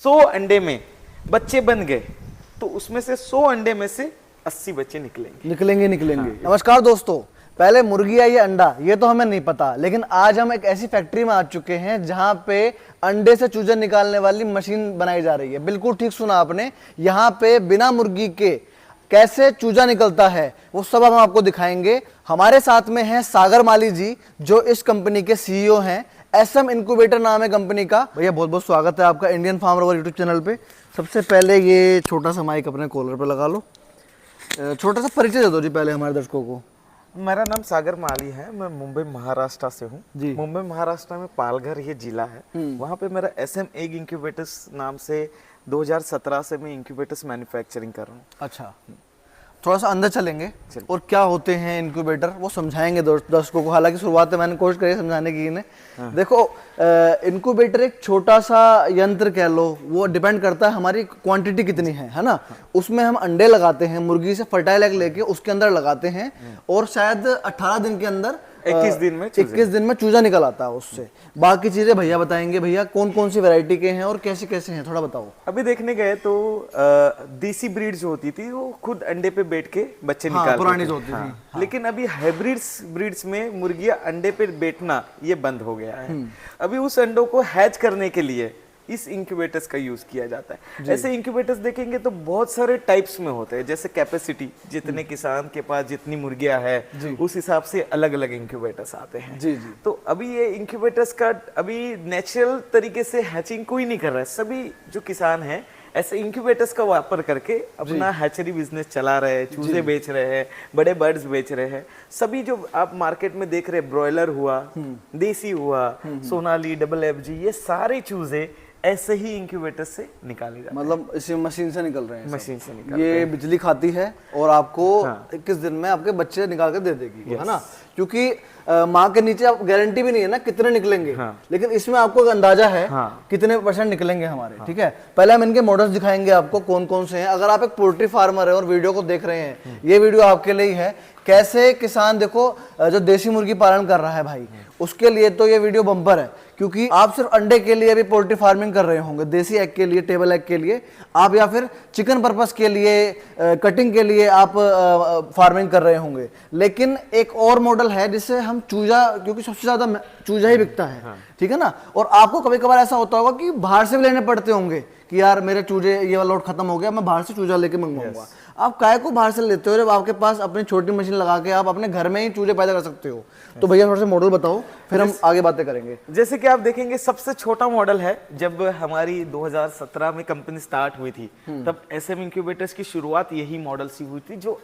100 अंडे में बच्चे बन गए तो उसमें से 100 अंडे में से 80 बच्चे निकलेंगे। नमस्कार दोस्तों, पहले मुर्गी या ये अंडा ये तो हमें नहीं पता, लेकिन आज हम एक ऐसी फैक्ट्री में आ चुके हैं जहां पे अंडे से चूजे निकालने वाली मशीन बनाई जा रही है। बिल्कुल ठीक सुना आपने, यहाँ पे बिना मुर्गी के कैसे चूजा निकलता है वो सब हम आपको दिखाएंगे। हमारे साथ में है सागर माली जी, जो इस कंपनी के सीईओ हैं। SM इनक्यूबेटर नाम है कंपनी का। भैया बहुत बहुत स्वागत है आपका इंडियन फार्मर और यूट्यूब चैनल पे। सबसे पहले ये छोटा सा माइक अपने कॉलर पे लगा लो, छोटा सा परिचय दे दो जी पहले हमारे दर्शकों को। मेरा नाम सागर माली है, मैं मुंबई महाराष्ट्र से हूँ। मुंबई महाराष्ट्र में पालघर ये जिला है, वहाँ पे मेरा SM एग इंक्यूबेटर्स नाम से 2017 से मैं इंक्यूबेटर्स मैन्युफैक्चरिंग कर रहा हूँ। अच्छा, थोड़ा सा अंदर चलेंगे और क्या होते हैं इंक्यूबेटर वो समझाएंगे दर्शकों को। हालांकि शुरुआत में मैंने कोशिश करी समझाने की इन्हें। देखो, इंक्यूबेटर एक छोटा सा यंत्र कह लो, वो डिपेंड करता है हमारी क्वांटिटी कितनी है ना। उसमें हम अंडे लगाते हैं, मुर्गी से फर्टाइल एग लेके उसके अंदर लगाते हैं और शायद 18 दिन के अंदर 21 दिन में चूजा निकल आता है उससे। बाकी चीजें भैया बताएंगे। भैया कौन कौन सी वैरायटी के हैं और कैसे कैसे हैं, थोड़ा बताओ। अभी देखने गए तो देसी ब्रीड जो होती थी वो खुद अंडे पे बैठ के बच्चे निकालती पुरानी जो होती थी। लेकिन अभी हाइब्रिड्स ब्रीड्स में मुर्गियां अंडे पे बैठना ये बंद हो गया है। अभी उस अंडों को हैच करने के लिए इस इंक्यूबेटर्स का यूज किया जाता है। ऐसे इंक्यूबेटर्स देखेंगे तो बहुत सारे टाइप्स में होते हैं, जैसे कैपेसिटी, जितने किसान के पास जितनी मुर्गियां है उस हिसाब से अलग अलग इंक्यूबेटर्स आते हैं। तो अभी ये इंक्यूबेटर्स का अभी नेचुरल तरीके से हैचिंग कोई नहीं कर रहा है। सभी जो किसान हैं ऐसे इंक्यूबेटर्स का वापर करके अपना हैचरी बिजनेस चला रहे हैं, चूजे बेच रहे हैं, बड़े बर्ड्स बेच रहे हैं। सभी जो आप मार्केट में देख रहे हैं, ब्रॉयलर हुआ, देसी हुआ, सोनाली, डबल FG, ये सारे चूजे ऐसे ही इंक्यूबेटर से निकाले जाते हैं। मतलब इसी मशीन से निकल रहे हैं। मशीन से निकल ये बिजली खाती है और आपको 21 दिन में आपके बच्चे निकाल कर दे देगी, है ना। क्योंकि माँ के नीचे आप गारंटी भी नहीं है ना कितने निकलेंगे, लेकिन इसमें आपको अंदाजा है कितने % निकलेंगे हमारे। ठीक है, पहले हम इनके मॉडल्स दिखाएंगे आपको कौन कौन से हैं। अगर आप एक पोल्ट्री फार्मर है और वीडियो को देख रहे हैं, ये वीडियो आपके लिए ही है। कैसे किसान देखो जो देसी मुर्गी पालन कर रहा है भाई, उसके लिए तो ये वीडियो बम्पर है। क्योंकि आप सिर्फ अंडे के लिए भी पोल्ट्री फार्मिंग कर रहे होंगे, देसी एग के लिए, टेबल एग के लिए आप, या फिर चिकन पर्पस के लिए, कटिंग के लिए आप फार्मिंग कर रहे होंगे। लेकिन एक और मॉडल है जिससे हम चूजा, क्योंकि सबसे ज्यादा चूजा ही बिकता है, ठीक है ना। और आपको कभी कभार ऐसा होता होगा कि बाहर से भी लेने पड़ते होंगे कि यार मेरे चूजे ये वाला लोट खत्म हो गया, मैं बाहर से चूजा लेके मंगवाऊंगा। आप काय को बाहर से लेते हो जब आपके पास अपनी छोटी मशीन लगा के आप अपने घर में ही चूजे पैदा कर सकते हो। तो भैया थोड़ा सा मॉडल बताओ, फिर हम आगे बातें करेंगे। जैसे कि आप देखेंगे सबसे छोटा मॉडल है, जब हमारी 2017 में कंपनी स्टार्ट हुई थी तब SM इंक्यूबेटर्स की शुरुआत यही मॉडल से हुई थी, जो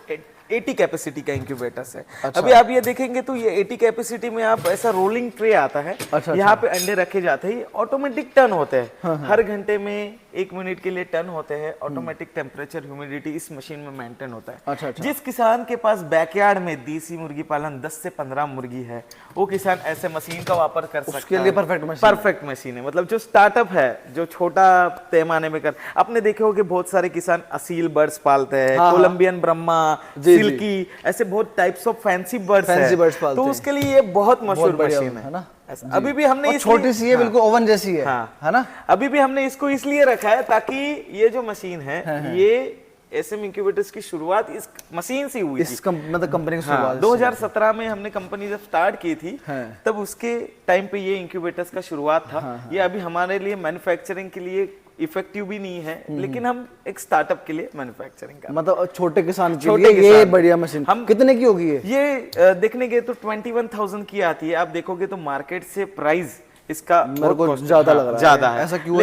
80 कैपेसिटी का इंक्यूबेटर्स है। अभी आप ये देखेंगे तो ये 80 कैपेसिटी में आप ऐसा रोलिंग ट्रे आता है, यहाँ पे अंडे रखे जाते हैं, ऑटोमेटिक टर्न होते हैं। हर घंटे में 1 मिनट के लिए टर्न होते हैं। ऑटोमेटिक टेम्परेचर, ह्यूमिडिटी इस मशीन में मेंटेन होता है। जिस किसान के पास बैकयार्ड में देसी मुर्गी पालन 10 से 15 मुर्गी है, वो किसान ऐसे मशीन का वापर कर सकता है। उसके लिए परफेक्ट मशीन है। मतलब जो स्टार्टअप है, जो छोटा पैमाने में कर, आपने देखे होंगे बहुत सारे किसान असील बर्ड्स पालते हैं, कोलंबियन ब्रह्मा, सिल्की, ऐसे बहुत टाइप्स ऑफ फैंसी बर्ड्स हैं। तो उसके लिए ये बहुत मशहूर मशीन है ना। अभी भी हमने छोटी सी है, बिल्कुल ओवन जैसी है, है ना। अभी भी हमने इसको इसलिए रखा है ताकि ये जो मशीन है, ये SM इंक्यूबेटर्स की शुरुआत इस मशीन से हुई थी। मतलब कंपनी की शुरुआत 2017 में हमने कंपनी जब स्टार्ट की थी तब उसके टाइम पे ये इंक्यूबेटर्स का शुरुआत था। ये अभी हमारे लिए मैन्युफैक्चरिंग के लिए इफेक्टिव भी नहीं है, लेकिन हम एक स्टार्टअप के लिए मैन्युफैक्चरिंग कर, मतलब छोटे किसान के लिए ये बढ़िया मशीन। हम कितने की होगी ये देखने गए तो 21,000 की आती है। आप देखोगे तो मार्केट से प्राइस इसका मेरे को ज्यादा लग रहा है। ज्यादा है, ऐसा क्यों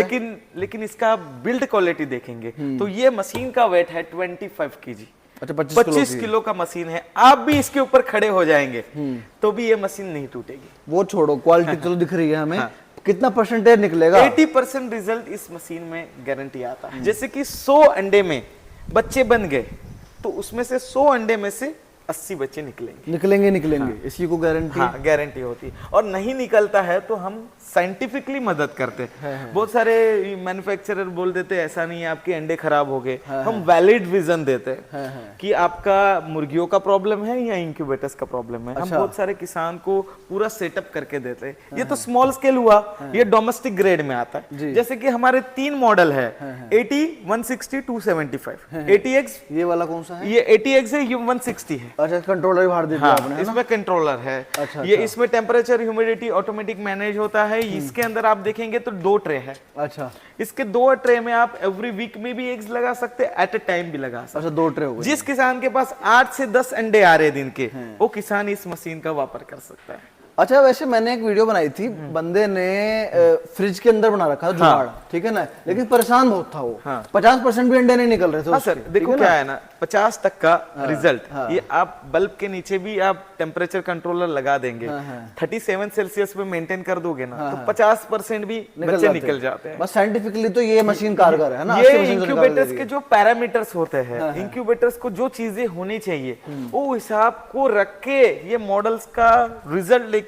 लेकिन इसका बिल्ड क्वालिटी देखेंगे तो ये मशीन का वेट है 25 kg। अच्छा, 25 किलो का मशीन है। आप भी इसके ऊपर खड़े हो जाएंगे तो भी ये मशीन नहीं टूटेगी। वो छोड़ो, क्वालिटी तो दिख रही है हमें। कितना % निकलेगा? 80% रिजल्ट इस मशीन में गारंटी आता है। जैसे कि 100 अंडे में बच्चे बन गए तो उसमें से 100 अंडे में से 80 बच्चे निकलेंगे। निकलेंगे इसकी को गारंटी? हाँ, गारंटी होती है। और नहीं निकलता है तो हम साइंटिफिकली मदद करते हैं। बहुत सारे मैन्युफैक्चरर बोल देते हैं ऐसा नहीं है, आपके अंडे खराब हो गए। हम वैलिड विजन देते हैं कि आपका मुर्गियों का प्रॉब्लम है या इंक्यूबेटर्स का प्रॉब्लम है। हम बहुत सारे किसान को पूरा सेटअप करके देते हैं। ये तो स्मॉल स्केल हुआ, ये डोमेस्टिक ग्रेड में आता है। जैसे कि हमारे 3 मॉडल है, 80, 160, 275। 80X ये वाला कौन सा है? ये 80X है, ये 160 है। अच्छा, कंट्रोलर भी बाहर दे दिया आपने, है ना? इसमें कंट्रोलर है। ये इसमें टेम्परेचर ह्यूमिडिटी ऑटोमेटिक मैनेज होता है। इसके अंदर आप देखेंगे तो 2 ट्रे है। अच्छा, इसके 2 ट्रे में आप एवरी वीक में भी एग्स लगा सकते हैं, एट अ टाइम भी लगा सकते अच्छा 2 ट्रे हो गए। जिस किसान के पास 8 से 10 अंडे आ रहे दिन के, वो किसान इस मशीन का वापर कर सकता है। अच्छा, वैसे मैंने एक वीडियो बनाई थी, बंदे ने फ्रिज के अंदर बना रखा था जुगाड़, ठीक है ना, लेकिन परेशान बहुत था वो। 50% भी अंडे नहीं निकल रहे थे। हाँ सर, देखो क्या है ना, 50 तक का रिजल्ट ये आप बल्ब के नीचे भी आप टेम्परेचर कंट्रोलर लगा देंगे, 37 सेल्सियस में मेंटेन कर दोगे ना, तो 50% भी बच्चे निकल जाते हैं। बस साइंटिफिकली तो ये मशीन कारगर है ना। ये इंक्यूबेटर्स के जो पैरामीटर्स होते हैं, इंक्यूबेटर्स को जो चीजें होनी चाहिए वो हिसाब को रख के ये मॉडल्स का रिजल्ट लेके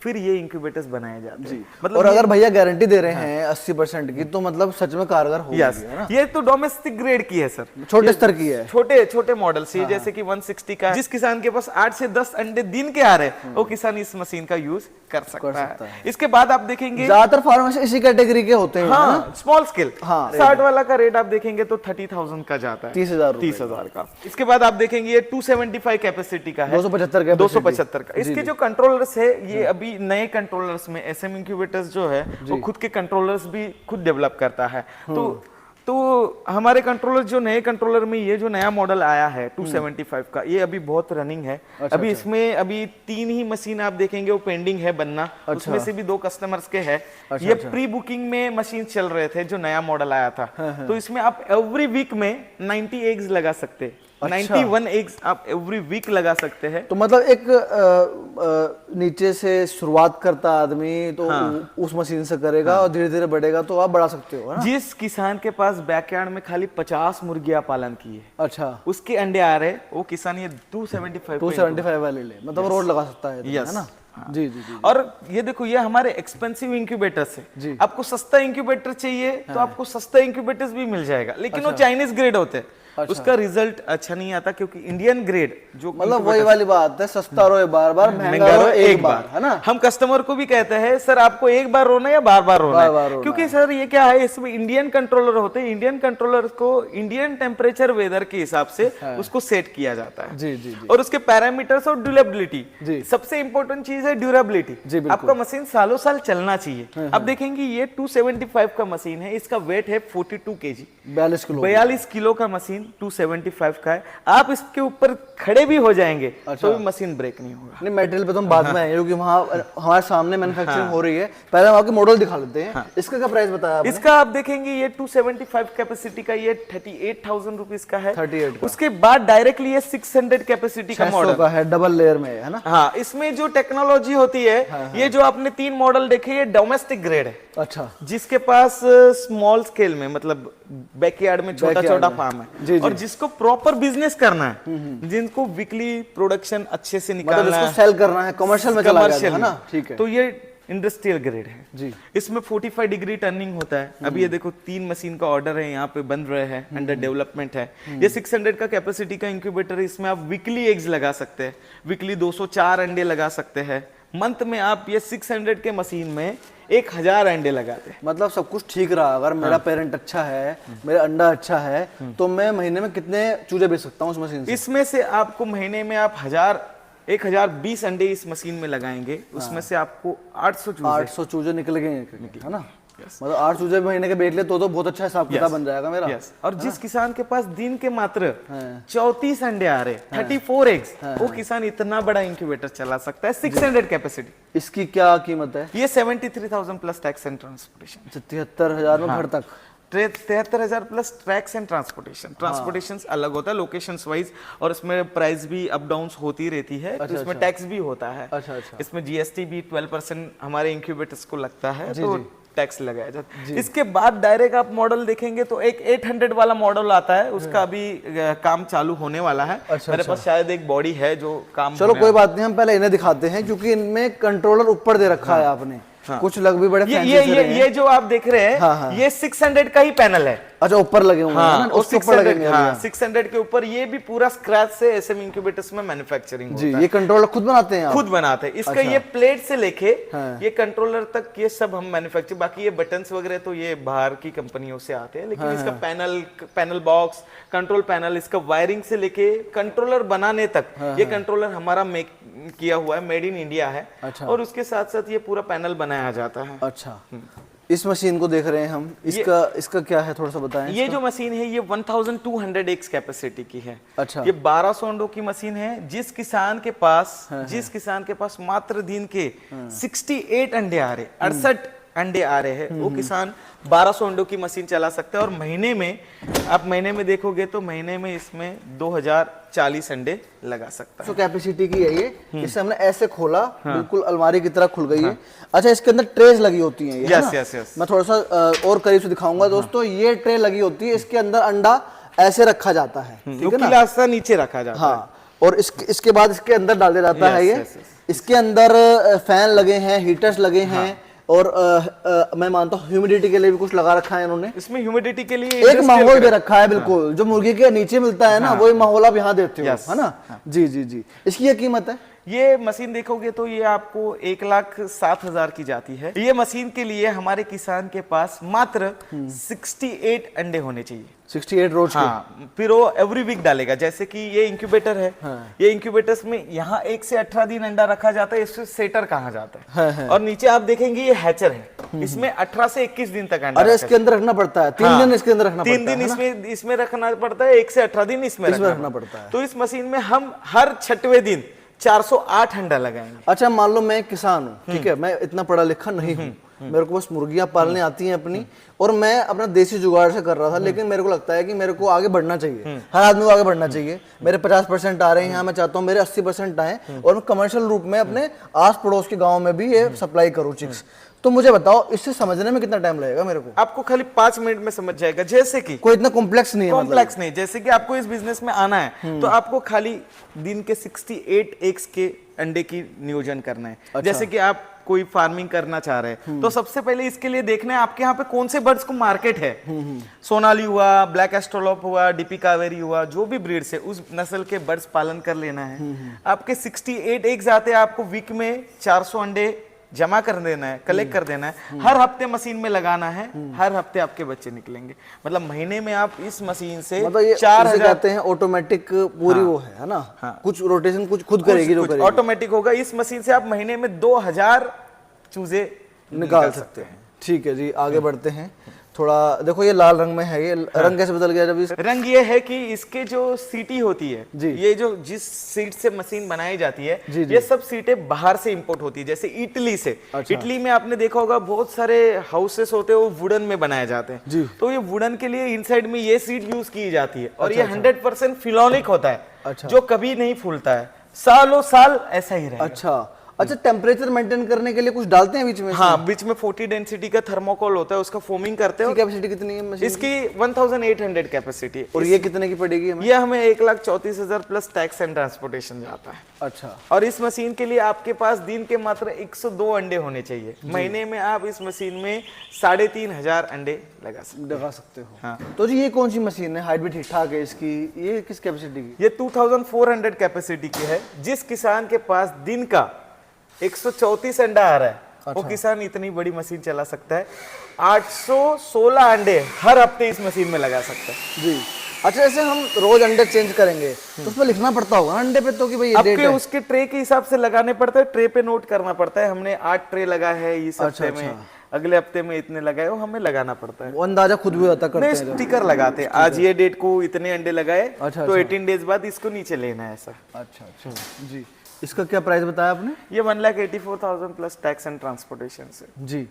फिर ये इंक्यूबेटर्स बनाए जाते हैं। मतलब और अगर भैया गारंटी दे रहे हैं 80% की, तो मतलब सच में कारगर होगी, है ना? ये तो डोमेस्टिक ग्रेड की है सर, छोटे स्तर की है, छोटे मॉडल से। जैसे कि 160 का, जिस किसान के पास 8 से 10 अंडे दिन के आ रहे हैं, वो किसान इस मशीन का यूज कर सकता है। इसके बाद आप देखेंगे ज्यादातर फार्मर्स इसी कैटेगरी के होते हैं। हाँ, स्मॉल स्केल। हाँ, 60 वाला का रेट आप देखेंगे तो 30,000 का जाता है, 30,000 का। इसके बाद आप देखेंगे ये 275 कैपेसिटी का है, 275 का। इसके जो कंट्रोलर्स है, ये अभी नए कंट्रोलर्स में SM इंक्यूबेटर्स जो है वो खुद के कंट्रोलर्स भी खुद डेवलप करता है। तो हमारे कंट्रोलर, जो नए कंट्रोलर में ये जो नया मॉडल आया है 275 का, ये अभी बहुत रनिंग है। अभी इसमें अभी 3 ही मशीन आप देखेंगे वो पेंडिंग है बनना। उसमें से भी 2 कस्टमर्स के हैं। ये प्री बुकिंग में मशीन चल रहे थे जो नया मॉडल आया था। तो इसमें आप एवरी वीक में 90 एग्स लगा सकते हैं। 91 एग्स आप एवरी वीक लगा सकते हैं। तो मतलब एक नीचे से शुरुआत करता आदमी तो उस मशीन से करेगा और धीरे धीरे बढ़ेगा तो आप बढ़ा सकते हो, है ना? जिस किसान के पास बैकयार्ड में खाली 50 मुर्गियां पालन की है, अच्छा, उसके अंडे आ रहे, वो किसान ये 275 वाले ले, मतलब रोड लगा सकता है, है ना? जी जी जी। और ये देखो, ये हमारे एक्सपेंसिव इंक्यूबेटर्स है। आपको सस्ता इंक्यूबेटर चाहिए तो आपको सस्ता इंक्यूबेटर्स भी मिल जाएगा, लेकिन वो चाइनीज ग्रेड होते हैं। उसका रिजल्ट अच्छा नहीं आता, क्योंकि इंडियन ग्रेड जो, मतलब वही वाली बात है, सस्ता रो बार बार, महंगा रो एक बार, है ना? हम कस्टमर को भी कहते हैं सर आपको एक बार रोना या बार बार रोना है, क्योंकि सर ये क्या है, इसमें इंडियन कंट्रोलर होते हैं। इंडियन कंट्रोलर को इंडियन टेम्परेचर वेदर के हिसाब से उसको सेट किया जाता है। जी जी। और उसके पैरामीटर्स और ड्यूरेबिलिटी, सबसे इंपॉर्टेंट चीज है ड्यूरेबिलिटी। आपका मशीन सालों साल चलना चाहिए। अब देखेंगे ये 275 का मशीन है, इसका वेट है 42 kg, 42 किलो का मशीन 275 का है। आप इसके ऊपर खड़े भी हो जाएंगे तो भी मशीन ब्रेक नहीं होगा। नहीं, मटेरियल पे तो हम बाद में आएंगे, क्योंकि वहाँ हमारे सामने मैन्युफैक्चरिंग हो रही है। पहले वहाँ के मॉडल दिखा लेते हैं। इसका क्या प्राइस बताया आपने? इसका आप देखेंगे ये 275 कैपेसिटी का, ये 38,000 रुपीज का है। 38 का। उसके बाद डायरेक्टली ये 600 कैपेसिटी का मॉडल का है, डबल लेयर में, है ना? हाँ, इसमें जो टेक्नोलॉजी होती है, ये जो आपने 3 मॉडल देखे, ये डोमेस्टिक ग्रेड है। अच्छा, जिसके पास स्मॉल स्केल में, मतलब बैकयार्ड में छोटा फार्म है, और जिसको प्रॉपर बिजनेस करना है, जिनको वीकली प्रोडक्शन अच्छे से निकालना है, सेल करना है, कमर्शियल में चला जाना है ना, ठीक है, तो ये इंडस्ट्रियल ग्रेड है जी। इसमें 45 डिग्री टर्निंग होता है। अभी ये देखो 3 मशीन का ऑर्डर है, यहाँ पे बन रहे हैं, अंडर डेवलपमेंट है। ये 600 का कैपेसिटी का इंक्यूबेटर है। इसमें आप वीकली एग्स लगा सकते हैं, वीकली 204 अंडे लगा सकते हैं। मंथ में आप ये 600 के मशीन में 1000 अंडे लगाते हैं। मतलब सब कुछ ठीक रहा। अगर मेरा पेरेंट अच्छा है, मेरा अंडा अच्छा है, तो मैं महीने में कितने चूजे बेच सकता हूँ उस मशीन से? इसमें से आपको महीने में आप 1020 अंडे इस मशीन में लगाएंगे, उसमें से आपको 800 चूजे निकल गए, है ना? मतलब 8 चूजे महीने के बेच ले तो बहुत अच्छा हिसाब किताब बन जाएगा मेरा। और जिस किसान के पास दिन के मात्र 34 अंडे आ रहे, 34 एग्स, वो किसान इतना बड़ा इंक्यूबेटर चला सकता है, 600 कैपेसिटी। इसकी क्या कीमत है? ये 73,000 प्लस टैक्स एंड ट्रांसपोर्टेशन। 73,000 में घर तक? 73,000 प्लस टैक्स एंड ट्रांसपोर्टेशन अलग होता है लोकेशन वाइज, और इसमें प्राइस भी अप डाउन होती रहती है। तो इसमें टैक्स भी होता है। इसमें GST भी 12% हमारे इंक्यूबेटर्स को लगता है। तो टैक्स लगाया जाता है। इसके बाद डायरेक्ट आप मॉडल देखेंगे तो एक 800 वाला मॉडल आता है, उसका अभी काम चालू होने वाला है। मेरे पास शायद एक बॉडी है जो काम, चलो कोई बात नहीं, हम पहले इन्हें दिखाते हैं क्योंकि इनमें कंट्रोलर ऊपर दे रखा है आपने। कुछ लग भी बड़े ये जो आप देख रहे हैं, ये 600 का ही पैनल है। अच्छा, ऊपर लगे हुए हैं ना, उसके ऊपर लगेंगे। 600 के ऊपर ये भी पूरा स्क्रैच से एसएम इंक्यूबेटर्स में मैन्युफैक्चरिंग होता है। ये कंट्रोलर खुद बनाते हैं आप? खुद बनाते हैं। इसका ये प्लेट से लेके ये कंट्रोलर तक ये सब हम मैन्युफैक्चर, बाकी ये बटन्स वगैरह तो ये बाहर की कंपनियों से आते हैं, लेकिन इसका पैनल बॉक्स, कंट्रोल पैनल, इसका वायरिंग से लेके कंट्रोलर बनाने तक ये कंट्रोलर हमारा मेक किया हुआ है, मेड इन इंडिया है। और उसके साथ साथ ये पूरा पैनल बनाया जाता है। अच्छा, इस मशीन को देख रहे हैं हम, इसका क्या है, थोड़ा सा बताएं। ये जो मशीन है ये 1200 एक्स कैपेसिटी की है। अच्छा, ये 1200 अंडों की मशीन है। जिस किसान के पास मात्र दिन के 68 अंडे आ रहे, 68 अंडे आ रहे हैं, वो किसान 1200 अंडों की मशीन चला सकता है। और महीने में देखोगे तो महीने में इसमें 2040 अंडे लगा सकता है। तो कैपेसिटी की है ये। इसे हमने ऐसे खोला, बिल्कुल अलमारी की तरह खुल गई है। अच्छा, इसके अंदर ट्रेस लगी होती हैं। यस। मैं थोड़ा सा और करीब से दिखाऊंगा दोस्तों। ये ट्रे लगी होती है, इसके अंदर अंडा ऐसे रखा जाता है, ठीक है ना, नीचे रखा जाता है। और इसके बाद इसके अंदर डाल दिया जाता है ये। इसके अंदर फैन लगे हैं, हीटर्स लगे हैं, और मैं मानता हूँ ह्यूमिडिटी के लिए भी कुछ लगा रखा है इन्होंने। इसमें ह्यूमिडिटी के लिए एक माहौल दे रखा है, बिल्कुल जो मुर्गी के नीचे मिलता है ना, वही माहौल आप यहाँ देते हो, है ना। जी। इसकी क्या कीमत है? ये मशीन देखोगे तो ये आपको 1,07,000 की जाती है। ये मशीन के लिए हमारे किसान के पास मात्र 68 अंडे होने चाहिए। 68 रोज के। फिर वो एवरी वीक डालेगा। जैसे कि ये इंक्यूबेटर है, ये इंक्यूबेटर्स में यहाँ 1 से 18 दिन अंडा रखा जाता है, इससे सेटर कहा जाता है। और नीचे आप देखेंगे ये हैचर है, इसमें 18 से 21 दिन तक अंडा। अरे इसके अंदर रखना पड़ता है 3 दिन, इसके अंदर रखना पड़ता है 3 दिन इसमें रखना पड़ता है, 1 से 18 दिन इसमें रखना पड़ता है। तो इस मशीन में हम हर 6वें दिन 408 अंडा लगाएंगे। अच्छा, मान लो मैं किसान हूँ, ठीक है, मैं इतना पढ़ा लिखा नहीं हूँ, मेरे को बस मुर्गियां पालने आती हैं अपनी, और मैं अपना देसी जुगाड़ से कर रहा था, लेकिन मेरे को लगता है कि मेरे को आगे बढ़ना चाहिए, हर आदमी को आगे बढ़ना चाहिए। मेरे 50% आ रहे हैं यहाँ, मैं चाहता हूँ मेरे 80% आए, और मैं कमर्शियल रूप में अपने आस पड़ोस के गाँव में भी ये सप्लाई करूँ चिक्स। तो मुझे बताओ, इससे समझने में कितना टाइम लगेगा मेरे को? आपको खाली 5 मिनट में समझ जाएगा। जैसे कि कोई इतना कॉम्प्लेक्स नहीं है, कॉम्प्लेक्स नहीं। जैसे कि आपको इस बिजनेस में आना है तो आपको खाली दिन के 68 एग्स के अंडे की नियोजन करना है। अच्छा। जैसे कि आप कोई फार्मिंग करना चाह रहे हैं तो सबसे पहले इसके लिए देखना है आपके यहाँ पे कौन से बर्ड्स को मार्केट है। सोनाली हुआ, ब्लैक एस्ट्रोलॉप हुआ, डीपी कावेरी हुआ, जो भी ब्रीड से उस नस्ल के बर्ड्स पालन कर लेना है। आपके 68 एग्स आते हैं, आपको वीक में 400 अंडे जमा कर देना है, कलेक्ट कर देना है, हर हफ्ते मशीन में लगाना है, हर हफ्ते आपके बच्चे निकलेंगे। मतलब महीने में आप इस मशीन से 4000 कहते हैं ऑटोमेटिक पूरी। वो है ना, कुछ रोटेशन कुछ खुद करेगी, जो करेगी ऑटोमेटिक होगा। इस मशीन से आप महीने में 2000 चूजे निकाल सकते हैं। ठीक है जी, आगे बढ़ते हैं। थोड़ा देखो, ये लाल रंग में है, ये रंग कैसे बदल गया? जब रंग ये है कि इसके जो सीटी होती है, ये जो जिस सीट से मशीन बनाई जाती है, ये सब सीटें बाहर से इंपोर्ट होती है, जैसे इटली से। अच्छा। इटली में आपने देखा होगा बहुत सारे हाउसेस होते हैं, वो वुडन में बनाए जाते हैं, तो ये वुडन के लिए इनसाइड में ये सीट यूज की जाती है। और ये 100% फिलॉनिक होता है, जो कभी नहीं फूलता है, सालों साल ऐसा ही रहेगा। अच्छा, टेम्परेचर मेंटेन करने के लिए कुछ डालते हैं बीच में? हाँ, बीच में 40 डेंसिटी का थर्मोकोल होता है, उसका फोमिंग करते हैं। कैपेसिटी कितनी है मशीन? इसकी 1800 कैपेसिटी है। और ये कितने की पड़ेगी हमें? ये हमें 1,34,000 प्लस टैक्स एंड ट्रांसपोर्टेशन जाता है। अच्छा। और इस मशीन के लिए आपके पास दिन के मात्र 102 अंडे होने चाहिए। महीने में आप इस मशीन में 3,500 अंडे लगा सकते हो। हाँ। तो जी ये कौन सी मशीन है? हाइट भी ठीक ठाक है इसकी। ये किस कैपेसिटी की? ये 2400 कैपेसिटी की है। जिस किसान के पास दिन का 134 अंडा आ रहा है, अच्छा, वो किसान इतनी बड़ी मशीन चला सकता है। 816 अंडे हर हफ्ते इस मशीन में लगा सकता है जी। अच्छा, जैसे हम रोज अंडे चेंज करेंगे तो उसमें लिखना पड़ता होगा अंडे पे तो कि भाई ये डेट है? उसके ट्रे के हिसाब से लगाने पड़ता है, ट्रे पे नोट करना पड़ता है। हमने 8 ट्रे लगा है इस हफ्ते में, अगले हफ्ते में इतने लगाए, वो हमें लगाना पड़ता है। वो अंदाजा खुद भी होता करते हैं। स्टिकर लगाते हैं, आज ये डेट को इतने अंडे लगाए, तो 18 डेज बाद इसको नीचे लेना है, ऐसा। अच्छा जी। इसका क्या प्राइस बताया आपने? ये 1,84,000 प्लस टैक्स एंड ट्रांसपोर्टेशन से। जी।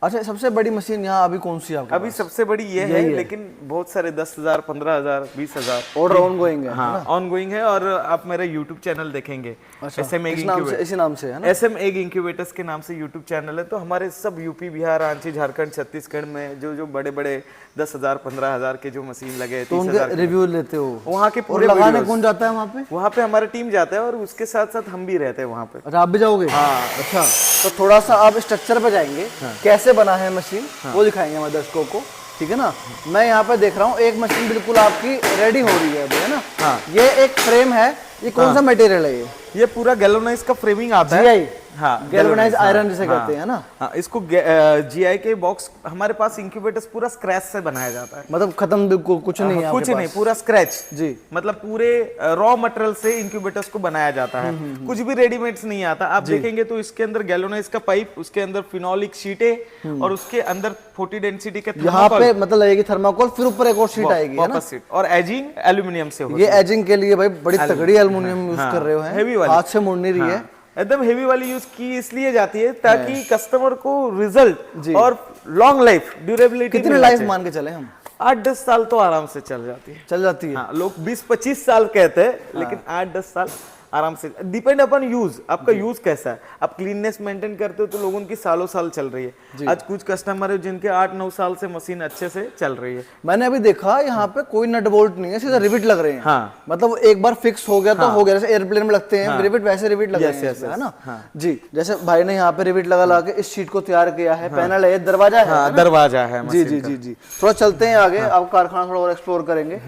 अच्छा, सबसे बड़ी मशीन यहाँ अभी कौन सी है आपके अभी सबसे बड़ी ये है, लेकिन बहुत सारे 10,000, 15,000, 20,000 ऑर्डर ऑन गोइंग है? हाँ, ऑन गोइंग है। और आप मेरा यूट्यूब चैनल देखेंगे, SM एग इसी नाम से है ना? SM एग इंक्यूबेटर्स के नाम से यूट्यूब चैनल है। तो हमारे सब यूपी, बिहार, रांची, झारखंड, छत्तीसगढ़ में जो बड़े बड़े 10,000, 15,000 के जो मशीन लगे, तो उनके रिव्यू लेते हो वहाँ के पूरे लगाने? कौन जाता है वहाँ पे? वहाँ पे हमारा टीम जाता है और उसके साथ साथ हम भी रहते हैं वहाँ पे। अच्छा, आप भी जाओगे? हाँ। अच्छा, तो थोड़ा सा आप स्ट्रक्चर पे जाएंगे, कैसे बना है मशीन वो दिखाएंगे हमारे दर्शकों को, ठीक है ना? मैं यहाँ पे देख रहा हूँ एक मशीन बिल्कुल आपकी रेडी हो रही है अभी, है ना? हाँ। ये एक फ्रेम है, ये कौन सा मटेरियल है ये पूरा गैल्वेनाइज का फ्रेमिंग आता है। हाँ, गैल्वेनाइज आयरन जिसे कहते हैं ना? हाँ, इसको GI के बॉक्स हमारे पास इंक्यूबेटर्स पूरा स्क्रैच से बनाया जाता है। मतलब खत्म बिल्कुल कुछ नहीं है? कुछ नहीं, पूरा स्क्रैच जी। मतलब पूरे रॉ मटेरियल से इंक्यूबेटर्स को बनाया जाता है। कुछ भी रेडीमेड्स नहीं आता। आप देखेंगे तो इसके अंदर गैल्वेनाइज का पाइप, उसके अंदर फिनोलिक शीटें और उसके अंदर 40 डेंसिटी के यहाँ पे मतलब लगेगी थर्माकोल, फिर ऊपर एक और शीट आएगी, है ना? और एजिंग एल्यूमिनियम से होती है। ये एजिंग के लिए भाई बड़ी तगड़ी एल्युमिनियम यूज कर रहे हो, हेवी वाली, हाथ से मुड़ नहीं रही है, एकदम हेवी वाली यूज की इसलिए जाती है ताकि कस्टमर को रिजल्ट और लॉन्ग लाइफ, ड्यूरेबिलिटी। कितने लाइफ मान के चले हम? 8-10 साल तो आराम से चल जाती है। हाँ, लोग 20-25 साल कहते हैं, लेकिन 8-10 साल आराम से। डिपेंड अपन यूज, आपका यूज कैसा है। आप क्लीननेस मेंटेन करते हो तो लोगों की सालों साल चल रही है। आज कुछ कस्टमर है जिनके 8-9 साल से मशीन अच्छे से चल रही है। मैंने अभी देखा यहाँ पे कोई नट बोल्ट नहीं है, सीधा रिविट लग रहे हैं। हाँ। मतलब एक बार फिक्स हो गया तो हो गया, जैसे एयरप्लेन में लगते हैं रिविट, वैसे रिविट लग रहे हैं, है ना? जी, जैसे भाई ने यहाँ पे रिविट लगा के इस शीट को तैयार किया है। पैनल है, दरवाजा है, दरवाजा है। जी जी जी जी। थोड़ा चलते हैं आगे, आप कारखाना थोड़ा और एक्सप्लोर करेंगे।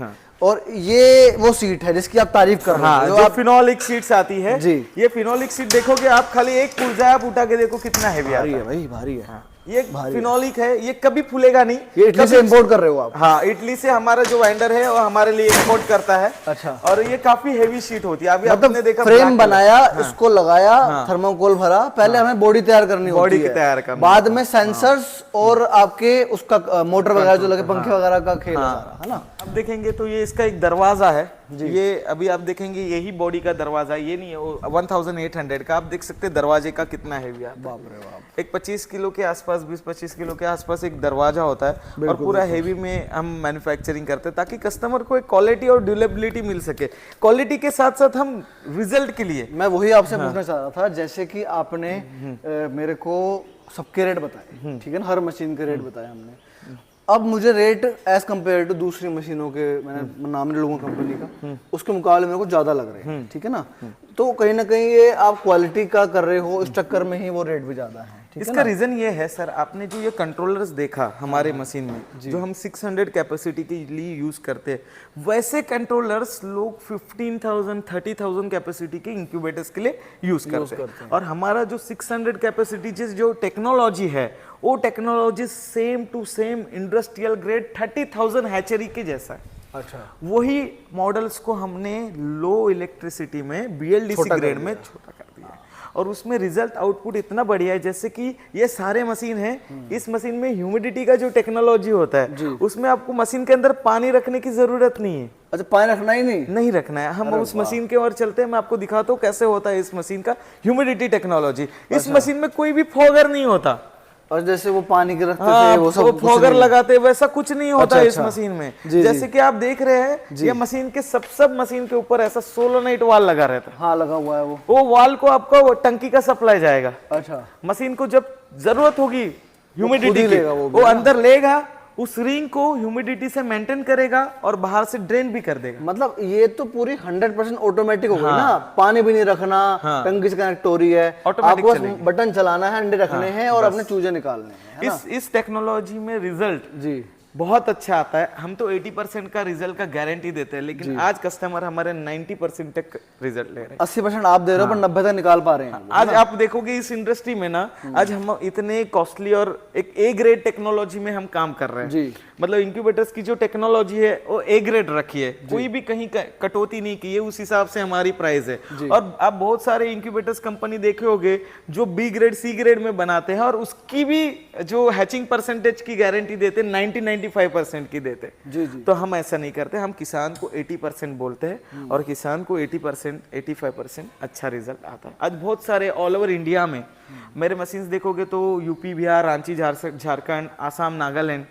और ये वो सीट है जिसकी आप तारीफ कर रहे हैं, जो फिनोलिक शीट्स आती है जी। ये फिनोलिक शीट देखोगे आप, खाली एक पुर्जा आप उठा के देखो कितना हेवी आता है भाई, भारी है। ये फिनोलिक है, ये कभी फूलेगा नहीं। ये इटली से इंपोर्ट कर रहे हो आप? हाँ, इटली से हमारा जो वेंडर है वो हमारे लिए इंपोर्ट करता है। अच्छा। और ये काफी हेवी शीट होती है। अभी मतलब आपने देखा फ्रेम बनाया, इसको लगाया, थर्मोकोल भरा, पहले हमें बॉडी तैयार करनी होती है, बॉडी तैयार करना, बाद में सेंसर्स और आपके उसका मोटर वगैरह जो लगे, पंखे वगैरह का खेल है ना? अब देखेंगे तो ये इसका एक दरवाजा है। ये अभी आप देखेंगे यही बॉडी का दरवाजा, ये नहीं है 1800 का। आप देख सकते हैं दरवाजे का कितना हेवी आता है। बाप रे बाप। एक 25 किलो के आसपास, 20-25 किलो के आसपास एक दरवाजा होता है और पूरा हेवी में हम मैन्युफैक्चरिंग करते हैं ताकि कस्टमर को एक क्वालिटी और ड्यूरेबिलिटी मिल सके। क्वालिटी के साथ साथ हम रिजल्ट के लिए, मैं वही आपसे पूछना चाह रहा था, जैसे कि आपने मेरे को सबके रेट बताए, ठीक है ना? हर मशीन के रेट बताए हमने। अब मुझे रेट एज कम्पेयर टू दूसरी मशीनों के, मैंने नाम नहीं लूंगा कंपनी का, उसके मुकाबले मेरे को ज्यादा लग रहे हैं, ठीक है ना? तो कहीं ना कहीं ये आप क्वालिटी का कर रहे हो, इस चक्कर में ही वो रेट भी ज्यादा है। इसका रीजन ये है सर, आपने जो ये कंट्रोलर्स देखा हमारे मशीन में, जो हम 600 कैपेसिटी के लिए यूज करते हैं, वैसे कंट्रोलर्स लोग 15,000, 30,000 कैपेसिटी के इंक्यूबेटर्स के लिए यूज करते हैं। और हमारा जो 600 कैपेसिटी जो टेक्नोलॉजी है, वो technology same to same industrial grade 30,000 hatchery के जैसा है। अच्छा। वही मॉडल्स को हमने लो इलेक्ट्रिसिटी में BLDC ग्रेड में छोटा कर दिया है और उसमें रिजल्ट आउटपुट इतना बढ़िया है। जैसे कि ये सारे मशीन है, इस मशीन में ह्यूमिडिटी का जो टेक्नोलॉजी होता है, उसमें आपको मशीन के अंदर पानी रखने की जरूरत नहीं है। अच्छा, पानी रखना ही नहीं रखना है। हम उस मशीन के ओर चलते हैं, मैं आपको दिखाता हूँ कैसे होता है इस मशीन का ह्यूमिडिटी टेक्नोलॉजी। इस मशीन में कोई भी फॉगर नहीं होता। और जैसे वो पानी के रखते थे वो सब फॉगर लगाते वैसा कुछ नहीं होता इस मशीन में। जैसे कि आप देख रहे हैं, ये मशीन के सब मशीन के ऊपर ऐसा सोलोनाइट वाल लगा रहता है। हाँ, लगा हुआ है वो वाल को आपका वो टंकी का सप्लाई जाएगा। अच्छा। मशीन को जब जरूरत होगी ह्यूमिडिटी की, वो अंदर लेगा, उस रिंग को ह्यूमिडिटी से मेंटेन करेगा और बाहर से ड्रेन भी कर देगा। मतलब ये तो पूरी 100% ऑटोमेटिक हो गई ना? पानी भी नहीं रखना, टंकी से कनेक्ट हो रही है, आपको बस बटन चलाना है, अंडे रखने हैं और अपने चूजे निकालने हैं। इस टेक्नोलॉजी में रिजल्ट जी बहुत अच्छा आता है। हम तो 80% का रिजल्ट का गारंटी देते हैं, लेकिन आज कस्टमर हमारे 90% तक रिजल्ट ले रहे हैं। 80% आप दे रहे हो, पर 90 तक निकाल पा रहे हैं। आज आप देखोगे इस इंडस्ट्री में ना, आज हम इतने कॉस्टली और एक A ग्रेड टेक्नोलॉजी में हम काम कर रहे हैं जी। मतलब इंक्यूबेटर्स की जो टेक्नोलॉजी है वो A ग्रेड रखी है, कोई भी कहीं कटौती नहीं की है, उस हिसाब से हमारी प्राइस है। और आप बहुत सारे इंक्यूबेटर्स कंपनी देखे होंगे जो B ग्रेड C ग्रेड में बनाते हैं और उसकी भी जो हैचिंग परसेंटेज की गारंटी देते हैं 99 95% की देते। जी जी। तो हम ऐसा नहीं करते, हम किसान को 80% बोलते हैं और किसान को 80% 85% अच्छा रिजल्ट आता है। आज बहुत सारे ऑल ओवर इंडिया में मेरे मशीन्स देखोगे तो यूपी, बिहार, रांची, झारखंड, आसाम, नागालैंड,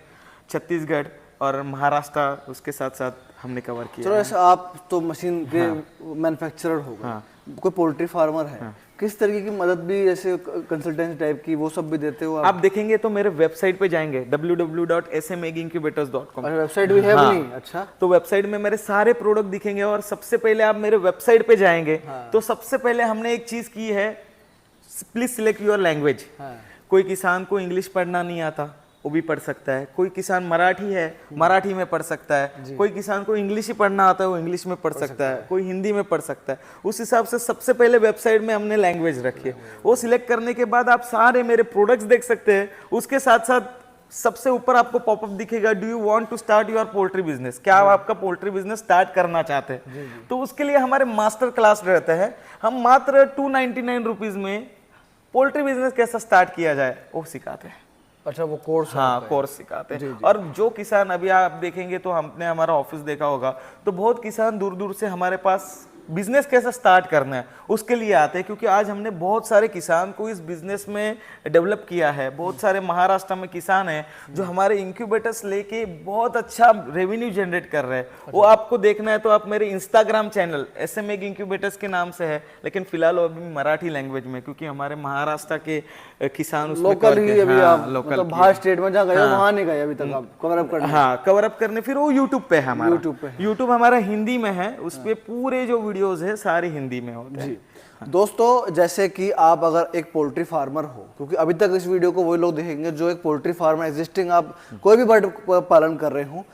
छत्तीसगढ़ और महाराष्ट्र उसके साथ साथ हमने कवर किया। चलो ऐसा आप तो मशीन के मैन्युफैक्चरर हो गए, कोई पोल्ट्री फार्मर है, किस तरीके की मदद भी जैसे कंसल्टेंसी टाइप की वो सब भी देते हो आप देखेंगे तो मेरे वेबसाइट पे जाएंगे www.smegincubators.com। वेबसाइट भी है अपनी? अच्छा। तो वेबसाइट में मेरे सारे प्रोडक्ट दिखेंगे और सबसे पहले आप मेरे वेबसाइट पे जाएंगे तो सबसे पहले हमने एक चीज की है, प्लीज सिलेक्ट योर लैंग्वेज। कोई किसान को इंग्लिश पढ़ना नहीं आता वो भी पढ़ सकता है, कोई किसान मराठी है मराठी में पढ़ सकता है, कोई किसान को इंग्लिश ही पढ़ना आता है वो इंग्लिश में पढ़ सकता है, कोई हिंदी में पढ़ सकता है। उस हिसाब से सबसे पहले वेबसाइट में हमने लैंग्वेज रखी है। वो सिलेक्ट करने के बाद आप सारे मेरे प्रोडक्ट्स देख सकते हैं। उसके साथ साथ सबसे ऊपर आपको पॉपअप दिखेगा, do you want to start your poultry business, क्या आप आपका पोल्ट्री बिजनेस स्टार्ट करना चाहते हैं? तो उसके लिए हमारे मास्टर क्लास रहते हैं। हम मात्र 299 रुपीज में पोल्ट्री बिजनेस कैसा स्टार्ट किया जाए वो सिखाते हैं। अच्छा, वो कोर्स? हाँ, कोर्स सिखाते हैं। और जो किसान, अभी आप देखेंगे तो हमने हमारा ऑफिस देखा होगा तो बहुत किसान दूर दूर से हमारे पास बिजनेस कैसा स्टार्ट करना है उसके लिए आते हैं, क्योंकि आज हमने बहुत सारे किसान को इस बिजनेस में डेवलप किया है। बहुत सारे महाराष्ट्र में किसान हैं जो हमारे इंक्यूबेटर्स लेके बहुत अच्छा रेवेन्यू जनरेट कर रहे हैं। वो आपको देखना है तो आप मेरे Instagram channel SM egg incubators के नाम से है, लेकिन फिलहाल अभी मराठी लैंग्वेज में, क्योंकि हमारे महाराष्ट्र के किसान लोकल ही अभी आप मतलब बाहर स्टेट में जहाँ गए वहाँ नहीं गए अभी तक आप कवर अप करने? हाँ, कवर अप करने। फिर वो यूट्यूब पे है हमारा, यूट्यूब हमारा हिंदी में है, उस पे पूरे जो वीडियोस है सारे हिंदी में होते हैं। दोस्तों, जैसे कि आप अगर एक पोल्ट्री फार्मर हो, क्योंकि अभी तक इस वीडियो को वही लोग देखेंगे जो एक पोल्ट्री फार्मर एग्जिस्टिंग, आप कोई भी बर्ड पालन कर रहे हो,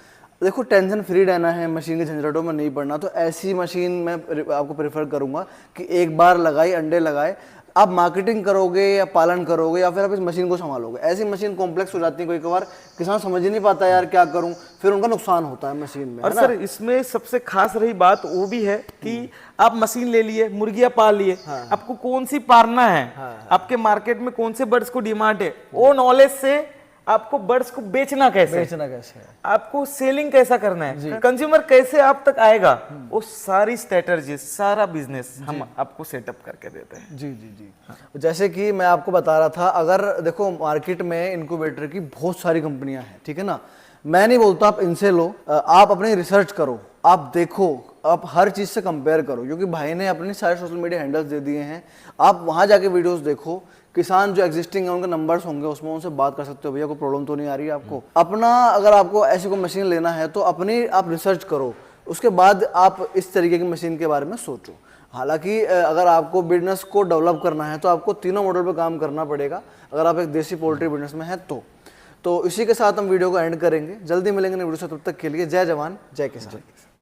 देखो टेंशन फ्री रहना है, मशीन के झंझटों में नहीं पड़ना, तो ऐसी मशीन मैं आपको प्रेफर करूंगा कि एक बार लगाई, अंडे लगाए, आप मार्केटिंग करोगे या पालन करोगे या फिर आप इस मशीन को संभालोगे। ऐसी मशीन कॉम्प्लेक्स हो जाती है, कोई बार किसान समझ ही नहीं पाता यार क्या करूं, फिर उनका नुकसान होता है मशीन में। और सर इसमें सबसे खास रही बात वो भी है कि आप मशीन ले लिए, मुर्गियां पाल लिए, आपको कौन सी पालना है, आपके मार्केट में कौन से बर्ड्स को डिमांड है, वो नॉलेज से आपको बर्ड्स को बेचना कैसे है, आपको सेलिंग कैसा करना है, कंज्यूमर कैसे आप तक आएगा, वो सारी स्ट्रेटजी, सारा बिजनेस हम आपको सेटअप करके देते हैं। जी जी जी। जैसे कि मैं आपको बता रहा था, अगर देखो मार्केट में इनक्यूबेटर की बहुत सारी कंपनियां हैं, ठीक है ना, मैं नहीं बोलता आप इनसे लो, आप अपनी रिसर्च करो, आप देखो, आप हर चीज से कंपेयर करो, क्योंकि भाई ने अपने सारे सोशल मीडिया हैंडल्स दे दिए हैं, आप वहां जाके वीडियोस देखो, किसान जो एग्जिस्टिंग है उनके नंबर्स होंगे, उसमें उनसे बात कर सकते हो, भैया कोई प्रॉब्लम तो नहीं आ रही है आपको। अपना अगर आपको ऐसी कोई मशीन लेना है तो अपनी आप रिसर्च करो, उसके बाद आप इस तरीके की मशीन के बारे में सोचो। हालांकि अगर आपको बिजनेस को डेवलप करना है तो आपको तीनों मॉडल पे काम करना पड़ेगा, अगर आप एक देसी पोल्ट्री बिजनेस में है तो इसी के साथ हम वीडियो को एंड करेंगे। जल्दी मिलेंगे नई वीडियो से, तब तक के लिए जय जवान जय किसान।